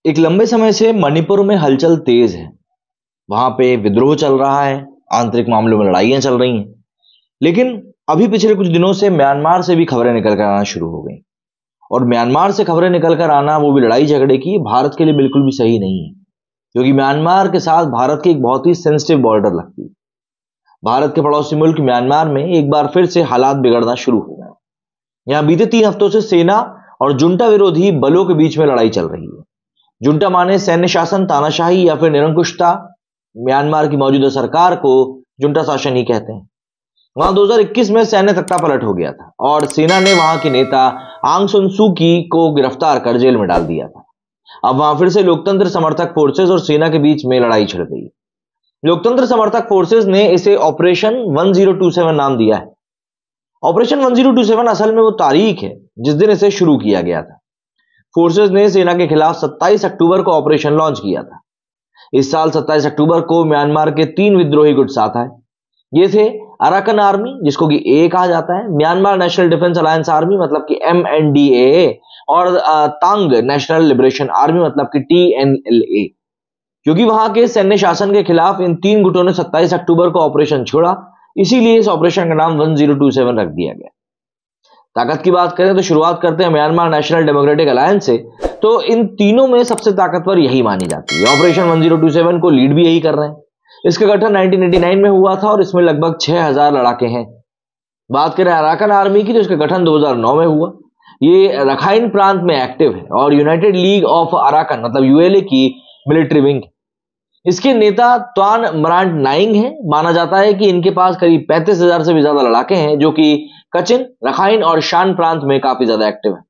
एक लंबे समय से मणिपुर में हलचल तेज है। वहां पे विद्रोह चल रहा है, आंतरिक मामलों में लड़ाइयां चल रही हैं। लेकिन अभी पिछले कुछ दिनों से म्यांमार से भी खबरें निकल कर आना शुरू हो गई। और म्यांमार से खबरें निकल कर आना, वो भी लड़ाई झगड़े की, भारत के लिए बिल्कुल भी सही नहीं है। क्योंकि म्यांमार के साथ भारत की एक बहुत ही सेंसिटिव बॉर्डर लगती है। भारत के पड़ोसी मुल्क म्यांमार में एक बार फिर से हालात बिगड़ना शुरू हो गए। यहाँ बीते 3 हफ्तों से सेना और जुंटा विरोधी बलों के बीच में लड़ाई चल रही है। जुंटा माने सैन्य शासन, तानाशाही या फिर निरंकुशता। म्यांमार की मौजूदा सरकार को जुंटा शासन ही कहते हैं। वहां 2021 में सैन्य तख्तापलट हो गया था और सेना ने वहां के नेता आंग सुन सू की को गिरफ्तार कर जेल में डाल दिया था। अब वहां फिर से लोकतंत्र समर्थक फोर्सेस और सेना के बीच में लड़ाई छिड़ गई। लोकतंत्र समर्थक फोर्सेस ने इसे ऑपरेशन 1027 नाम दिया है। ऑपरेशन 1027 असल में वो तारीख है जिस दिन इसे शुरू किया गया था। फोर्सेस ने सेना के खिलाफ 27 अक्टूबर को ऑपरेशन लॉन्च किया था। इस साल 27 अक्टूबर को म्यांमार के 3 विद्रोही गुट साथ आए। ये थे अराकन आर्मी, जिसको कि ए कहा जाता है, Myanmar national defence alliance army मतलब कि MNDAA, और तांग नेशनल लिबरेशन आर्मी मतलब कि TNLA। क्योंकि वहां के सैन्य शासन के खिलाफ इन 3 गुटों ने 27 अक्टूबर को ऑपरेशन छोड़ा, इसीलिए इस ऑपरेशन का नाम 1027 रख दिया गया। ताकत की बात करें तो शुरुआत करते हैं म्यांमार नेशनल डेमोक्रेटिक अलायंस से। तो इन तीनों में सबसे ताकतवर यही मानी जाती है। ऑपरेशन 1027 को लीड भी यही कर रहे हैं। इसका गठन 1989 में हुआ था और इसमें लगभग 6000 लड़ाके हैं। बात करें अराकन आर्मी की तो इसका गठन 2009 में हुआ। ये रखाइन प्रांत में एक्टिव है और यूनाइटेड लीग ऑफ अराकन मतलब ULA की मिलिट्री विंग। इसके नेता त्वान मरांट नाइंग हैं। माना जाता है कि इनके पास करीब 35,000 से भी ज्यादा लड़ाके हैं, जो कि कचिन, रखाइन और शान प्रांत में काफी ज्यादा एक्टिव है।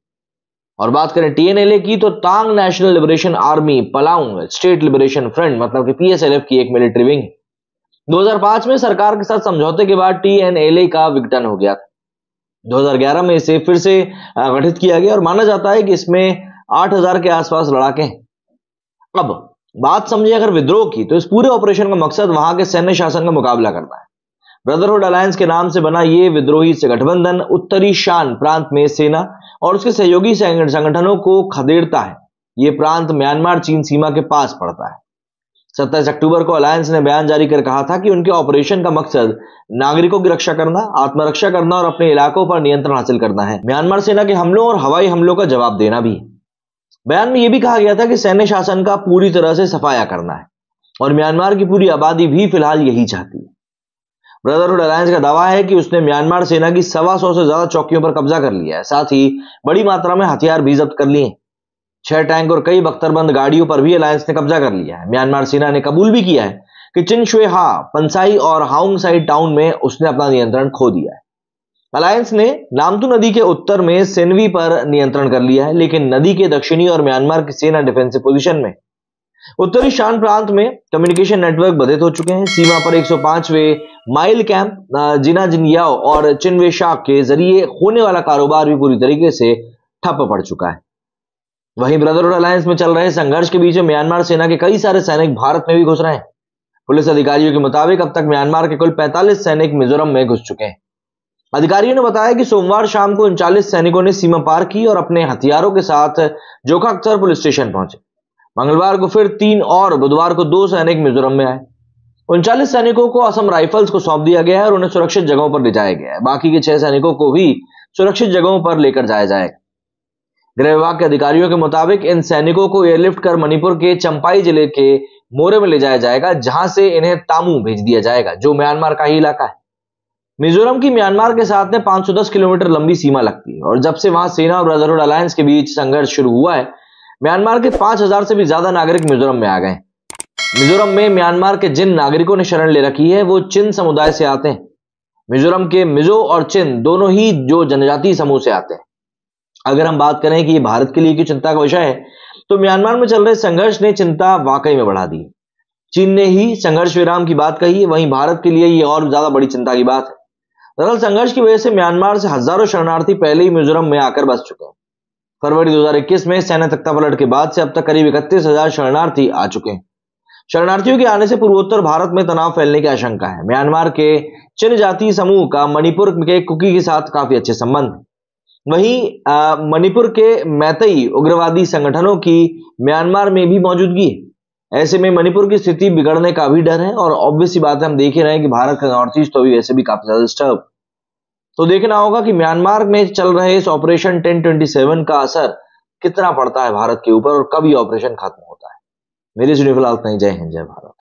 और बात करें TNLA की तो Ta'ang national liberation army Palaung state liberation front मतलब कि PSLF की एक मिलिट्री विंग है। 2005 में सरकार के साथ समझौते के बाद TNLA का विघटन हो गया था। 2011 में इसे फिर से गठित किया गया और माना जाता है कि इसमें 8000 के आसपास लड़ाके हैं। अब बात समझिए अगर विद्रोह की, तो इस पूरे ऑपरेशन का मकसद वहां के सैन्य शासन का मुकाबला करना है। ब्रदरहुड अलायंस के नाम से बना ये विद्रोही गठबंधन उत्तरी शान प्रांत में सेना और उसके सहयोगी संगठनों को खदेड़ता है। ये प्रांत म्यांमार चीन सीमा के पास पड़ता है। 27 अक्टूबर को अलायंस ने बयान जारी कर कहा था कि उनके ऑपरेशन का मकसद नागरिकों की रक्षा करना, आत्मरक्षा करना और अपने इलाकों पर नियंत्रण हासिल करना है। म्यांमार सेना के हमलों और हवाई हमलों का जवाब देना भी है। बयान में यह भी कहा गया था कि सैन्य शासन का पूरी तरह से सफाया करना है और म्यांमार की पूरी आबादी भी फिलहाल यही चाहती है। ब्रदरहुड अलायंस का दावा है कि उसने म्यांमार सेना की 125 से ज्यादा चौकियों पर कब्जा कर लिया है। साथ ही बड़ी मात्रा में हथियार भी जब्त कर लिए। 6 टैंक और कई बख्तरबंद गाड़ियों पर भी अलायंस ने कब्जा कर लिया है। म्यांमार सेना ने कबूल भी किया है कि चिनशुएहा, पंसाई और हाउंग साई टाउन में उसने अपना नियंत्रण खो दिया है। अलायंस ने नामतू नदी के उत्तर में सेनवी पर नियंत्रण कर लिया है, लेकिन नदी के दक्षिणी और म्यांमार की सेना डिफेंसिव पोजीशन में। उत्तरी शान प्रांत में कम्युनिकेशन नेटवर्क बाधित हो चुके हैं। सीमा पर 105वें माइल कैंप जिना जिनयाओ और चिनवेशाक के जरिए होने वाला कारोबार भी पूरी तरीके से ठप पड़ चुका है। वहीं ब्रदरहुड अलायंस में चल रहे संघर्ष के बीच म्यांमार सेना के कई सारे सैनिक भारत में भी घुस रहे हैं। पुलिस अधिकारियों के मुताबिक अब तक म्यांमार के कुल 45 सैनिक मिजोरम में घुस चुके हैं। अधिकारियों ने बताया कि सोमवार शाम को 39 सैनिकों ने सीमा पार की और अपने हथियारों के साथ जोखाक्सर पुलिस स्टेशन पहुंचे। मंगलवार को फिर 3 और बुधवार को 2 सैनिक मिजोरम में आए। 39 सैनिकों को असम राइफल्स को सौंप दिया गया है और उन्हें सुरक्षित जगहों पर ले जाया गया है। बाकी के 6 सैनिकों को भी सुरक्षित जगहों पर लेकर जाया जाएगा। गृह विभाग के अधिकारियों के मुताबिक इन सैनिकों को एयरलिफ्ट कर मणिपुर के चंपाई जिले के मोरे में ले जाया जाएगा, जहां से इन्हें तामू भेज दिया जाएगा, जो म्यांमार का ही इलाका है। मिजोरम की म्यांमार के साथ में 510 किलोमीटर लंबी सीमा लगती है और जब से वहां सेना और ब्रदरहुड अलायंस के बीच संघर्ष शुरू हुआ है, म्यांमार के 5000 से भी ज्यादा नागरिक मिजोरम में आ गए। मिजोरम में म्यांमार के जिन नागरिकों ने शरण ले रखी है वो चिन समुदाय से आते हैं। मिजोरम के मिजो और चिन दोनों ही जो जनजातीय समूह से आते हैं। अगर हम बात करें कि ये भारत के लिए क्यों चिंता का विषय है, तो म्यांमार में चल रहे संघर्ष ने चिंता वाकई में बढ़ा दी। चीन ने ही संघर्ष विराम की बात कही है, वहीं भारत के लिए ये और ज्यादा बड़ी चिंता की बात है। दरअसल संघर्ष की वजह से म्यांमार से हजारों शरणार्थी पहले ही मिजोरम में आकर बस चुके हैं। फरवरी 2021 में सैन्य तख्तापलट के बाद से अब तक करीब 31,000 शरणार्थी आ चुके हैं। शरणार्थियों के आने से पूर्वोत्तर भारत में तनाव फैलने की आशंका है। म्यांमार के चिन जातीय समूह का मणिपुर के कुकी के साथ काफी अच्छे संबंध है। वहीं मणिपुर के मैतेई उग्रवादी संगठनों की म्यांमार में भी मौजूदगी है। ऐसे में मणिपुर की स्थिति बिगड़ने का भी डर है और ऑब्वियस सी बात है, हम देख ही रहे हैं कि भारत का नॉर्थ ईस्ट तो अभी वैसे भी काफी ज्यादा डिस्टर्ब। तो देखना होगा कि म्यांमार में चल रहे इस ऑपरेशन 1027 का असर कितना पड़ता है भारत के ऊपर और कब ये ऑपरेशन खत्म होता है। मेरी सुनी फिलहाल इतना ही। जय हिंद, जय भारत।